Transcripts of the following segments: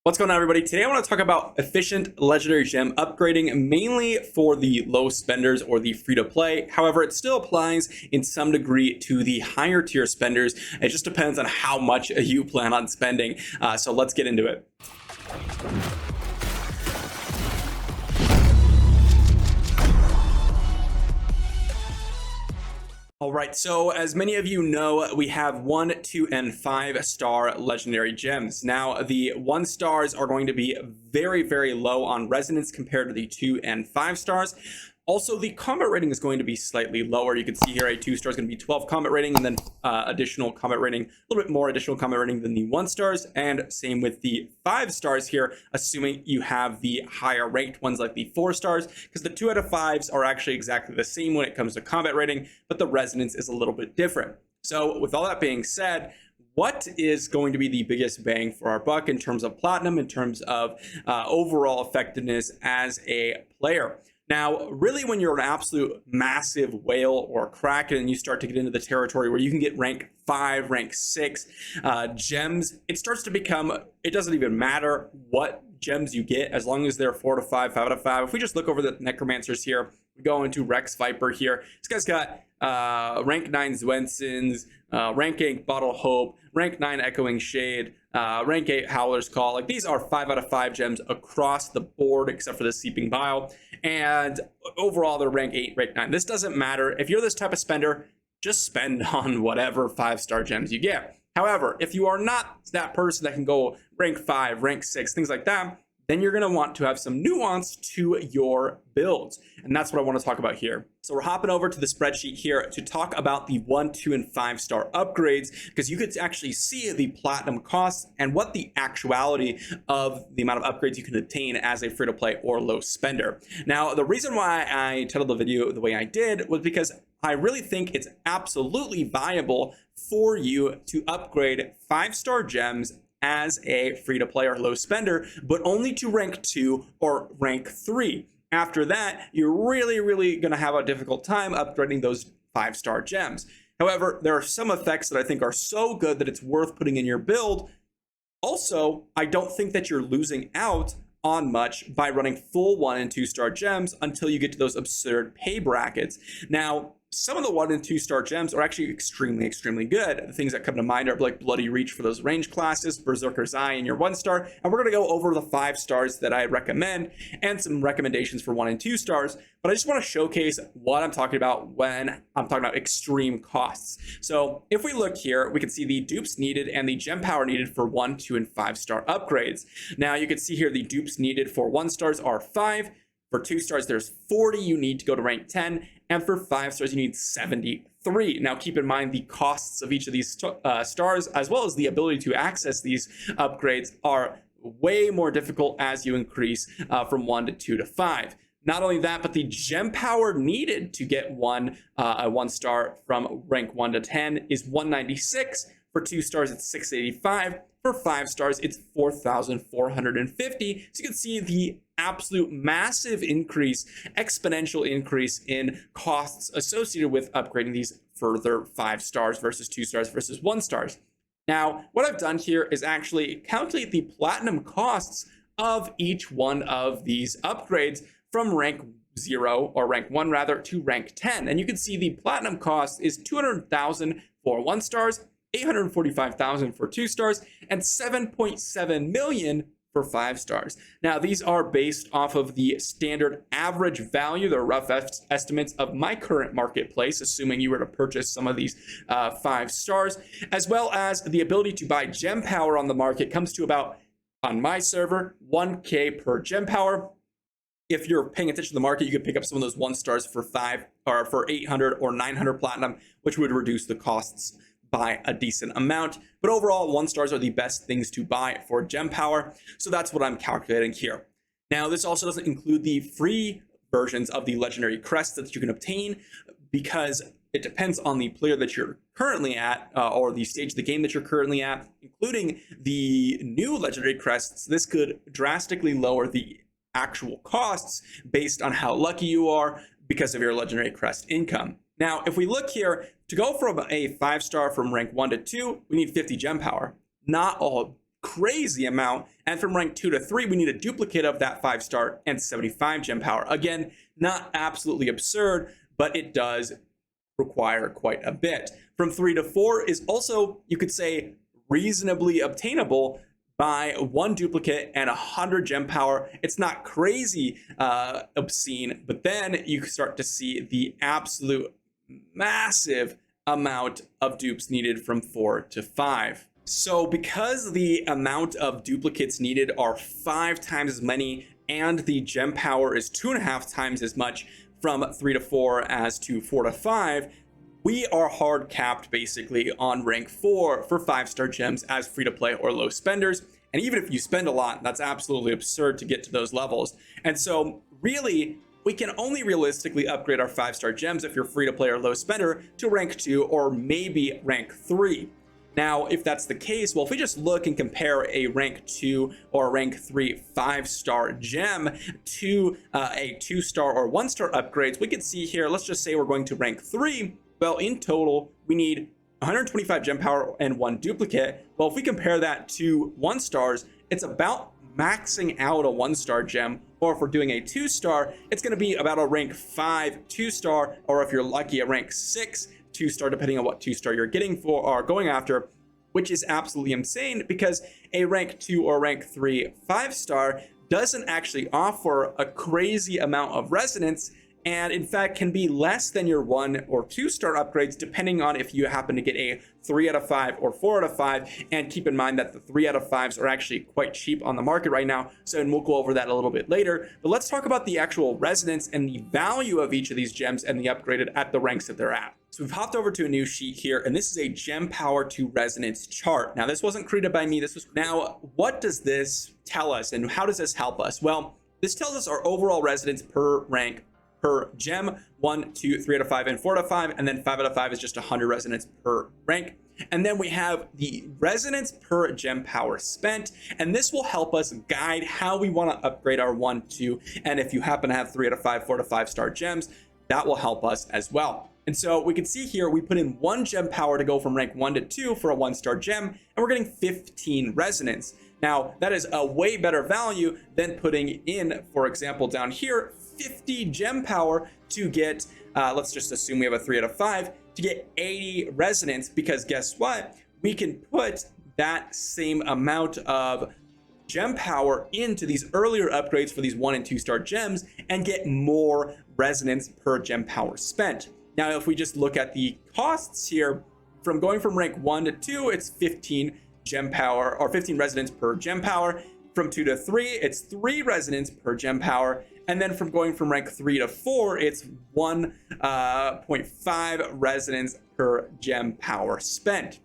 What's going on, everybody? Today I want to talk about efficient legendary gem upgrading, mainly for the low spenders or the free-to-play. However, it still applies in some degree to the higher tier spenders. It just depends on how much you plan on spending. So let's get into it. All right, so as many of you know, we have 1, 2, and 5-star legendary gems. Now, the 1 stars are going to be very, very low on resonance compared to the 2 and 5 stars. Also, the combat rating is going to be slightly lower. You can see here a 2 star is going to be 12 combat rating, and then additional combat rating, a little bit more additional combat rating than the 1 stars, and same with the 5 stars here, assuming you have the higher ranked ones like the 4 stars, because the 2 out of 5s are actually exactly the same when it comes to combat rating, but the resonance is a little bit different. So with all that being said, what is going to be the biggest bang for our buck in terms of platinum, in terms of overall effectiveness as a player? Now, really, when you're an absolute massive whale or kraken and you start to get into the territory where you can get rank 5, rank 6 gems, it starts to become, it doesn't even matter what gems you get as long as they're 4 to 5, 5 out of 5. If we just look over the necromancers here, we go into Rex Viper here. This guy's got rank 9 Zwensons, rank 8 Bottle Hope, rank 9 Echoing Shade, rank 8 Howler's Call. Like, these are 5 out of 5 gems across the board except for the Seeping Bile, and overall they're rank 8, rank 9. This doesn't matter. If you're this type of spender, just spend on whatever 5-star gems you get. However, if you are not that person that can go rank 5, rank 6, things like that, then you're going to want to have some nuance to your builds. And that's what I want to talk about here. So we're hopping over to the spreadsheet here to talk about the 1, 2, and 5-star upgrades, because you could actually see the platinum costs and what the actuality of the amount of upgrades you can obtain as a free-to-play or low spender. Now, the reason why I titled the video the way I did was because I really think it's absolutely viable for you to upgrade 5-star gems as a free-to-play or low spender, but only to rank 2 or rank 3. After that, you're really going to have a difficult time upgrading those 5-star gems. However, there are some effects that I think are so good that it's worth putting in your build. Also, I don't think that you're losing out on much by running full 1 and 2-star gems until you get to those absurd pay brackets. Now, some of the 1 and 2-star gems are actually extremely good. The things that come to mind are like Bloody Reach for those range classes, Berserker's Eye in your 1-star, and we're going to go over the 5 stars that I recommend and some recommendations for 1 and 2 stars. But I just want to showcase what I'm talking about when I'm talking about extreme costs. So if we look here, we can see the dupes needed and the gem power needed for 1, 2, and 5-star upgrades. Now you can see here the dupes needed for 1 stars are 5. For 2 stars, there's 40 you need to go to rank 10. And for 5 stars, you need 73. Now, keep in mind the costs of each of these stars, as well as the ability to access these upgrades, are way more difficult as you increase from 1 to 2 to 5. Not only that, but the gem power needed to get a 1 star from rank 1 to 10 is 196. For 2 stars, it's 685. For 5 stars, it's 4,450. So you can see the absolute massive increase, exponential increase in costs associated with upgrading these further 5 stars versus 2 stars versus 1 stars. Now, what I've done here is actually calculate the platinum costs of each one of these upgrades from rank 0 or rank 1 rather to rank 10. And you can see the platinum cost is 200,000 for 1 stars, 845,000 for 2 stars, and 7.7 million for 5 stars. Now, these are based off of the standard average value, the rough estimates of my current marketplace, assuming you were to purchase some of these 5 stars, as well as the ability to buy gem power on the market comes to about, on my server, 1K per gem power. If you're paying attention to the market, you could pick up some of those 1 stars for 5 or for 800 or 900 platinum, which would reduce the costs by a decent amount. But overall, 1 stars are the best things to buy for gem power. So that's what I'm calculating here. Now, this also doesn't include the free versions of the legendary crests that you can obtain, because it depends on the player that you're currently at or the stage of the game that you're currently at, including the new legendary crests. This could drastically lower the actual costs based on how lucky you are because of your legendary crest income. Now, if we look here, to go from a 5-star from rank 1 to 2, we need 50 gem power. Not all crazy amount. And from rank 2 to 3, we need a duplicate of that 5-star and 75 gem power. Again, not absolutely absurd, but it does require quite a bit. From 3 to 4 is also, you could say, reasonably obtainable by 1 duplicate and 100 gem power. It's not crazy obscene, but then you start to see the absolute massive amount of dupes needed from 4 to 5. So because the amount of duplicates needed are 5 times as many and the gem power is 2.5 times as much from 3 to 4 as to 4 to 5, we are hard capped basically on rank 4 for 5-star gems as free to play or low spenders. And even if you spend a lot, that's absolutely absurd to get to those levels. And so really, we can only realistically upgrade our 5-star gems if you're free to play or low spender to rank 2 or maybe rank 3. Now, if that's the case, well, if we just look and compare a rank 2 or rank 3 5-star gem to a 2-star or 1-star upgrades, we can see here, let's just say we're going to rank 3. Well, in total, we need 125 gem power and 1 duplicate. Well, if we compare that to 1-stars, it's about maxing out a 1-star gem. Or if we're doing a 2-star, it's going to be about a rank 5 2-star, or if you're lucky, a rank 6 2-star, depending on what 2-star you're getting for or going after, which is absolutely insane because a rank 2 or rank 3 5-star doesn't actually offer a crazy amount of resonance, and in fact can be less than your 1 or 2-star upgrades depending on if you happen to get a 3 out of 5 or 4 out of 5. And keep in mind that the 3 out of 5s are actually quite cheap on the market right now, so and we'll go over that a little bit later. But let's talk about the actual resonance and the value of each of these gems and the upgraded at the ranks that they're at. So we've hopped over to a new sheet here, and this is a gem power to resonance chart. Now this wasn't created by me, this was now what does this tell us and how does this help us? Well, this tells us our overall resonance per rank per gem, 1, 2, 3 out of 5, and 4 out of 5, and then 5 out of 5 is just 100 resonance per rank. And then we have the resonance per gem power spent, and this will help us guide how we want to upgrade our 1, 2, and if you happen to have 3 out of 5, 4 to 5-star gems, that will help us as well. And so we can see here, we put in 1 gem power to go from rank 1 to 2 for a 1-star gem, and we're getting 15 resonance. Now, that is a way better value than putting in, for example, down here, 50 gem power to get, let's just assume we have a 3 out of 5, to get 80 resonance, because guess what? We can put that same amount of gem power into these earlier upgrades for these 1 and 2-star gems and get more resonance per gem power spent. Now, if we just look at the costs here, from going from rank 1 to 2, it's 15 gem power or 15 resonance per gem power. From 2 to 3, it's 3 resonance per gem power. And then from going from rank 3 to 4, it's 1.5 resonance per gem power spent.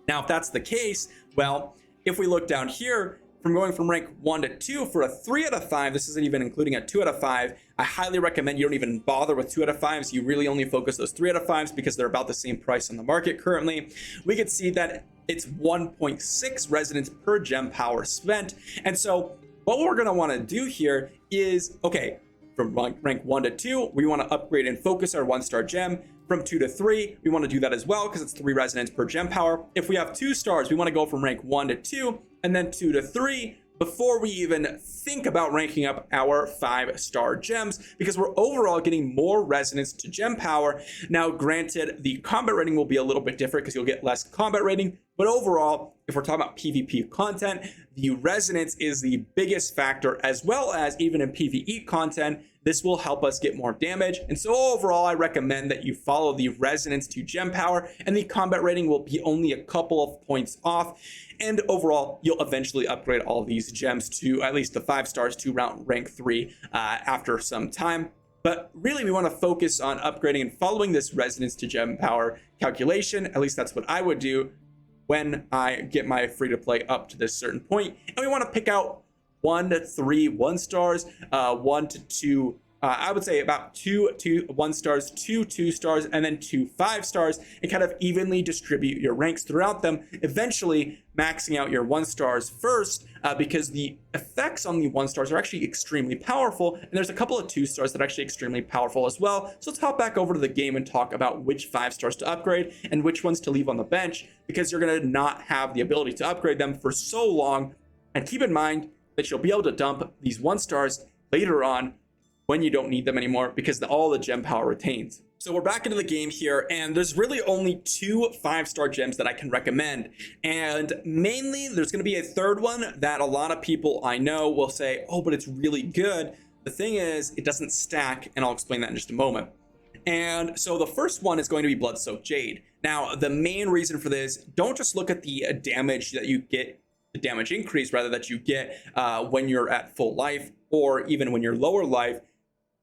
Now, if that's the case, well, if we look down here, from going from rank 1 to 2 for a 3 out of 5, this isn't even including a 2 out of 5. I highly recommend you don't even bother with 2 out of 5s. You really only focus those 3 out of 5s because they're about the same price on the market currently. We can see that it's 1.6 resonance per gem power spent. And so what we're going to want to do here is, okay, from rank 1 to 2, we want to upgrade and focus our 1-star gem. From 2 to 3, we want to do that as well because it's 3 resonance per gem power. If we have 2 stars, we want to go from rank 1 to 2 and then 2 to 3 before we even think about ranking up our 5-star gems, because we're overall getting more resonance to gem power. Now, granted, the combat rating will be a little bit different because you'll get less combat rating, but overall, if we're talking about PvP content, the resonance is the biggest factor, as well as even in PvE content, this will help us get more damage. And so overall, I recommend that you follow the resonance to gem power, and the combat rating will be only a couple of points off. And overall, you'll eventually upgrade all these gems to at least the 5 stars to around rank 3 after some time. But really, we want to focus on upgrading and following this resonance to gem power calculation. At least that's what I would do when I get my free to play up to this certain point. And we want to pick out 1 to 3 1-stars, 1 to 2 I would say about 1 stars, 2 2 stars, and then 2 5 stars, and kind of evenly distribute your ranks throughout them, eventually maxing out your 1 stars first, because the effects on the 1 stars are actually extremely powerful, and there's a couple of 2 stars that are actually extremely powerful as well. So let's hop back over to the game and talk about which 5 stars to upgrade and which ones to leave on the bench, because you're going to not have the ability to upgrade them for so long. And keep in mind that you'll be able to dump these 1 stars later on when you don't need them anymore, because all the gem power retains. So we're back into the game here, and there's really only 2 5-star gems that I can recommend. And mainly there's going to be a third one that a lot of people I know will say, oh, but it's really good. The thing is, it doesn't stack, and I'll explain that in just a moment. And so the first one is going to be Blood-Soaked Jade. Now, the main reason for this, don't just look at the damage that you get, the damage increase rather that you get when you're at full life, or even when you're lower life.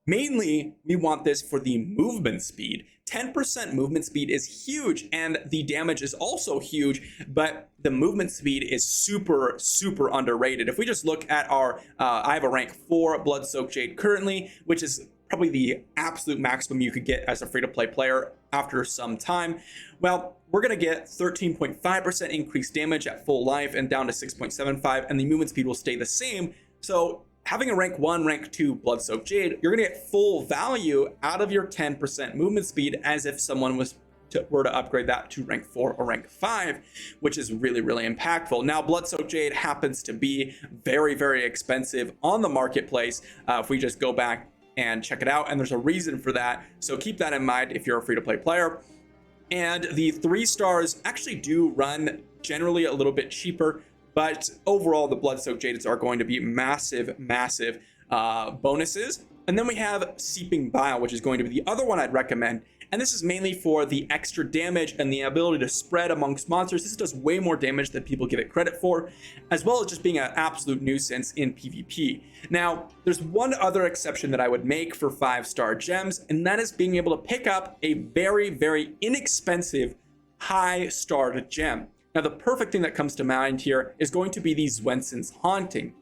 Mainly, we want this for the movement speed. 10% movement speed is huge, and the damage is also huge, but the movement speed is super, super underrated. If we just look at our, I have a rank 4 Blood-Soaked Jade currently, which is probably the absolute maximum you could get as a free-to-play player after some time. Well, we're going to get 13.5% increased damage at full life and down to 6.75, and the movement speed will stay the same. So having a rank 1, rank 2 Blood-Soaked Jade, you're going to get full value out of your 10% movement speed as if someone were to upgrade that to rank 4 or rank 5, which is really, really impactful. Now, Blood-Soaked Jade happens to be very, very expensive on the marketplace. If we just go back and check it out, and there's a reason for that. So keep that in mind if you're a free-to-play player. And the 3 stars actually do run generally a little bit cheaper, but overall the Blood-Soaked Jades are going to be massive, massive bonuses. And then we have Seeping Bile, which is going to be the other one I'd recommend. And this is mainly for the extra damage and the ability to spread amongst monsters. This does way more damage than people give it credit for, as well as just being an absolute nuisance in PvP. Now, there's one other exception that I would make for 5-star gems, and that is being able to pick up a very, very inexpensive high-starred gem. Now, the perfect thing that comes to mind here is going to be the Zwenson's Haunting.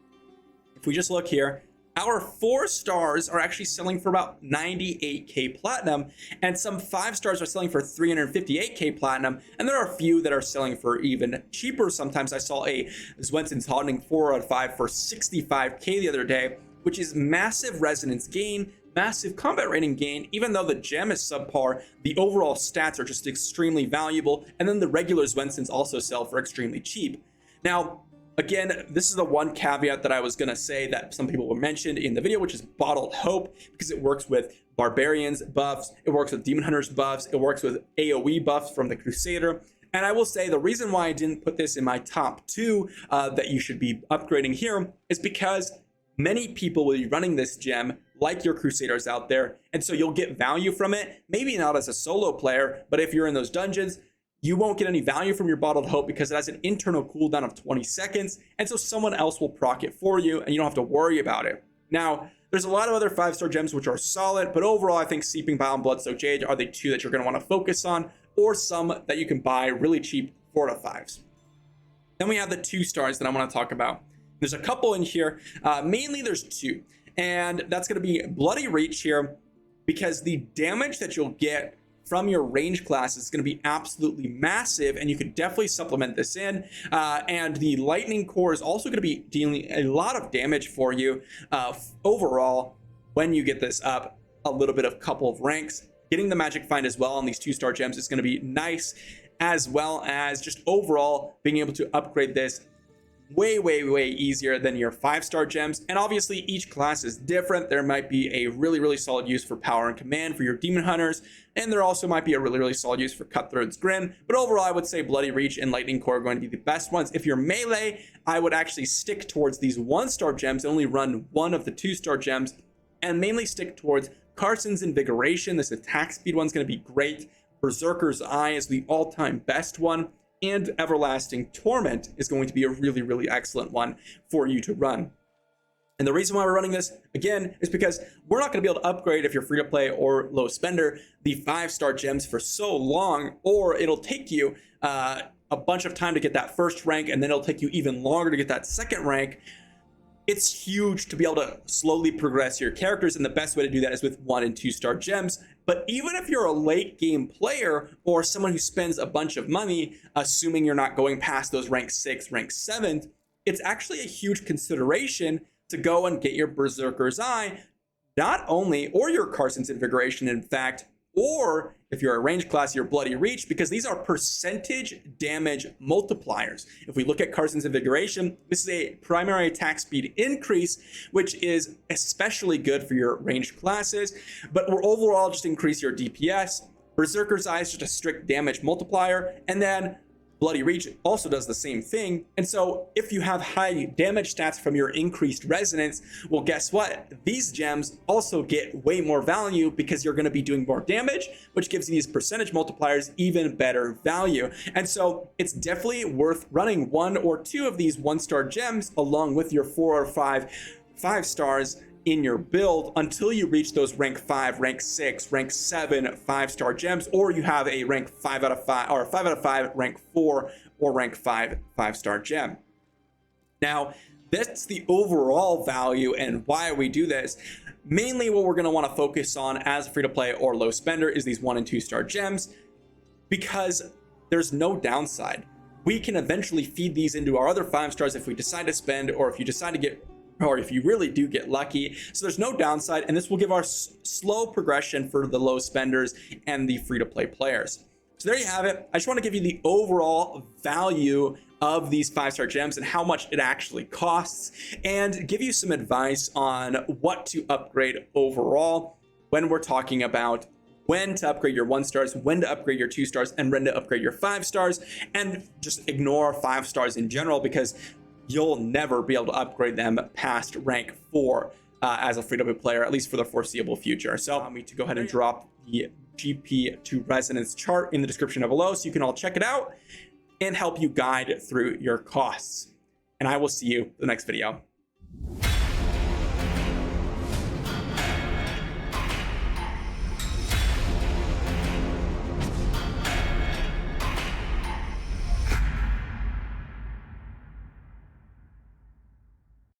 If we just look here, our 4 stars are actually selling for about 98k platinum, and some 5 stars are selling for 358k platinum, and there are a few that are selling for even cheaper. Sometimes I saw a Zwenson's Haunting 4 out of 5 for 65k the other day, which is massive resonance gain, massive combat rating gain. Even though the gem is subpar, the overall stats are just extremely valuable, and then the regular Zwensons also sell for extremely cheap. Now, again, this is the one caveat that I was going to say that some people were mentioned in the video, which is Bottled Hope, because it works with Barbarians buffs, it works with Demon Hunters buffs, it works with AoE buffs from the Crusader. And I will say the reason why I didn't put this in my top 2 that you should be upgrading here is because many people will be running this gem like your Crusaders out there, and so you'll get value from it, maybe not as a solo player, but if you're in those dungeons, you won't get any value from your Bottled Hope because it has an internal cooldown of 20 seconds, and so someone else will proc it for you, and you don't have to worry about it. Now, there's a lot of other 5-star gems which are solid, but overall, I think Seeping Bile and Blood-Soaked Jade are the 2 that you're going to want to focus on, or some that you can buy really cheap 4 out of 5s. Then we have the 2 stars that I want to talk about. There's a couple in here. Mainly there's 2, and that's going to be Bloody Reach here, because the damage that you'll get from your range class is going to be absolutely massive, and you could definitely supplement this in. And the Lightning Core is also going to be dealing a lot of damage for you overall when you get this up a little bit of couple of ranks. Getting the Magic Find as well on these 2-star gems is going to be nice, as well as just overall being able to upgrade this way, way, way easier than your 5-star gems. And obviously each class is different. There might be a really, really solid use for Power and Command for your Demon Hunters, and there also might be a really, really solid use for Cutthroat's Grin. But overall, I would say Bloody Reach and Lightning Core are going to be the best ones. If you're melee, I would actually stick towards these 1-star gems and only run one of the 2-star gems, and mainly stick towards Carson's Invigoration. This attack speed one's going to be great. Berserker's Eye is the all-time best one, and Everlasting Torment is going to be a really, really excellent one for you to run. And the reason why we're running this, again, is because we're not going to be able to upgrade, if you're free to play or low spender, the 5-star gems for so long, or it'll take you a bunch of time to get that first rank, and then it'll take you even longer to get that second rank. it's huge to be able to slowly progress your characters, and the best way to do that is with 1 and 2 star gems. But even if you're a late game player or someone who spends a bunch of money, assuming you're not going past those rank 6, rank 7, it's actually a huge consideration to go and get your Berserker's Eye, not only, or your Carson's Invigoration, in fact, or if you're a range class, your Bloody Reach, because these are percentage damage multipliers. If we look at Carson's Invigoration, this is a primary attack speed increase, which is especially good for your ranged classes, but will overall just increase your DPS. Berserker's Eye is just a strict damage multiplier, and then Bloody Reach also does the same thing. And so if you have high damage stats from your increased resonance, well, guess what? These gems also get way more value because you're going to be doing more damage, which gives these percentage multipliers even better value. And so it's definitely worth running 1 or 2 of these 1-star gems along with your 4 or 5 5-stars in your build until you reach those rank 5, rank 6, rank 7 5-star gems, or you have a rank 5 out of 5 or 5 out of 5 rank 4 or rank 5 5-star gem. Now, that's the overall value and why we do this. Mainly what we're going to want to focus on as a free-to-play or low spender is these 1 and 2-star gems, because there's no downside. We can eventually feed these into our other 5 stars if we decide to spend, or if you decide to get, or if you really do get lucky. So there's no downside, and this will give our slow progression for the low spenders and the free-to-play players. So there you have it. I just want to give you the overall value of these 5-star gems and how much it actually costs, and give you some advice on what to upgrade overall when we're talking about when to upgrade your 1 stars, when to upgrade your 2 stars, and when to upgrade your 5 stars, and just ignore 5 stars in general, because you'll never be able to upgrade them past rank 4 as a free-to-play player, at least for the foreseeable future. So allow me to go ahead and drop the GP to resonance chart in the description below so you can all check it out and help you guide through your costs. And I will see you in the next video.